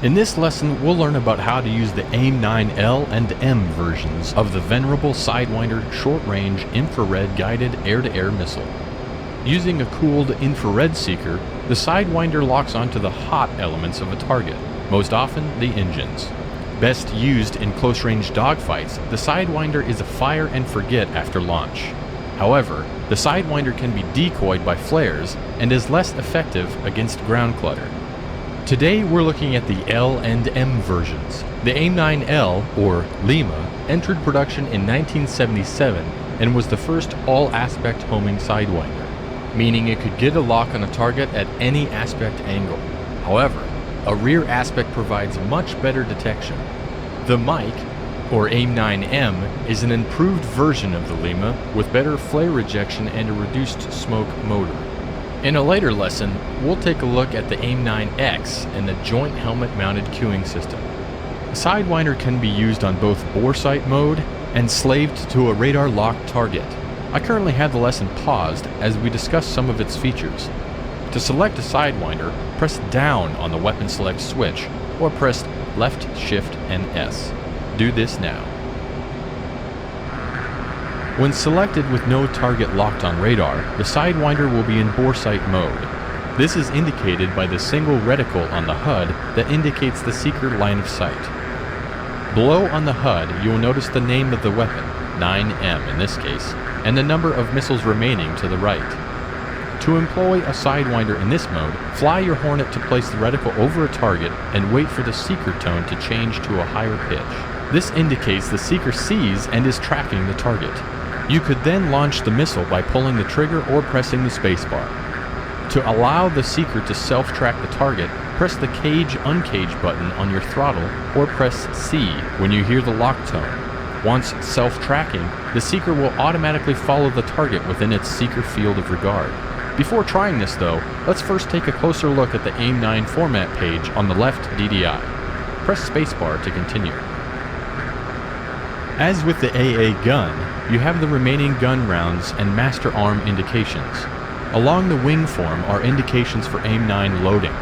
In this lesson, we'll learn about how to use the AIM9L and M versions of the venerable Sidewinder short-range infrared guided air-to-air missile. Using a cooled infrared seeker, the Sidewinder locks onto the hot elements of a target, most often the engines. Best used in close-range dogfights, the Sidewinder is a fire and forget after launch. However, the Sidewinder can be decoyed by flares and is less effective against ground clutter. Today we're looking at the L and M versions. The AIM9L, or Lima, entered production in 1977 and was the first all-aspect homing Sidewinder, meaning it could get a lock on a target at any aspect angle. However, a rear aspect provides much better detection. The Mike, or AIM9M, is an improved version of the Lima with better flare rejection and a reduced smoke motor. In a later lesson, we'll take a look at the AIM9X and the joint helmet-mounted cueing system. A Sidewinder can be used on both bore sight mode and slaved to a radar-locked target. I currently have the lesson paused as we discuss some of its features. To select a Sidewinder, press down on the weapon select switch or press left shift and S. Do this now. When selected with no target locked on radar, the Sidewinder will be in bore sight mode. This is indicated by the single reticle on the HUD that indicates the seeker line of sight. Below on the HUD, you will notice the name of the weapon, 9M in this case, and the number of missiles remaining to the right. To employ a Sidewinder in this mode, fly your Hornet to place the reticle over a target and wait for the seeker tone to change to a higher pitch. This indicates the seeker sees and is tracking the target. You could then launch the missile by pulling the trigger or pressing the spacebar. To allow the seeker to self-track the target, press the cage-uncage button on your throttle or press C when you hear the lock tone. Once self-tracking, the seeker will automatically follow the target within its seeker field of regard. Before trying this though, let's first take a closer look at the AIM9 format page on the left DDI. Press spacebar to continue. As with the AA gun, you have the remaining gun rounds and master arm indications. Along the wing form are indications for AIM9 loading.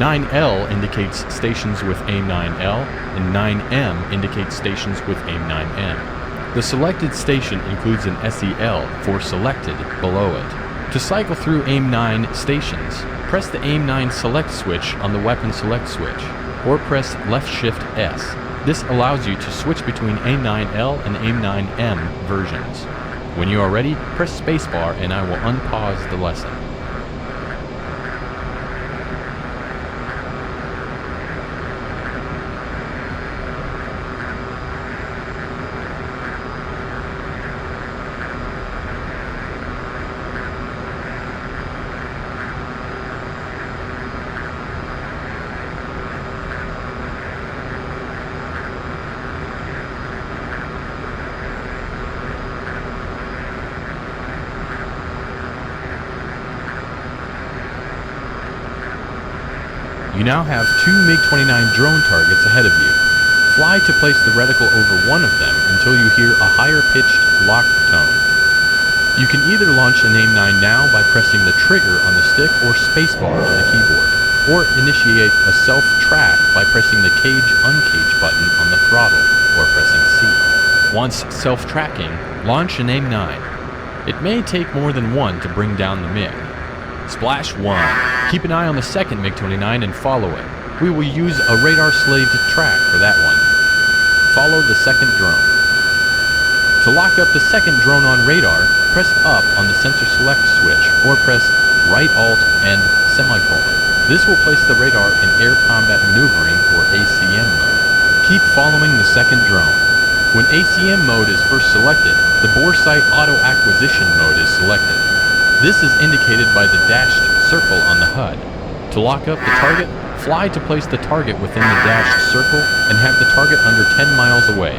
9L indicates stations with AIM9L, and 9M indicates stations with AIM9M. The selected station includes an SEL for selected below it. To cycle through AIM9 stations, press the AIM9 select switch on the weapon select switch, or press left shift S. This allows you to switch between AIM9L and AIM9M versions. When you are ready, press spacebar and I will unpause the lesson. You now have two MiG-29 drone targets ahead of you. Fly to place the reticle over one of them until you hear a higher-pitched lock tone. You can either launch an AIM9 now by pressing the trigger on the stick or spacebar on the keyboard, or initiate a self-track by pressing the cage-uncage button on the throttle or pressing C. Once self-tracking, launch an AIM9. It may take more than one to bring down the MiG. Splash 1. Keep an eye on the second MiG-29 and follow it. We will use a radar-slaved track for that one. Follow the second drone. To lock up the second drone on radar, press up on the sensor select switch or press right alt and semicolon. This will place the radar in air combat maneuvering or ACM mode. Keep following the second drone. When ACM mode is first selected, the bore sight auto acquisition mode is selected. This is indicated by the dashed circle on the HUD. To lock up the target, fly to place the target within the dashed circle and have the target under 10 miles away.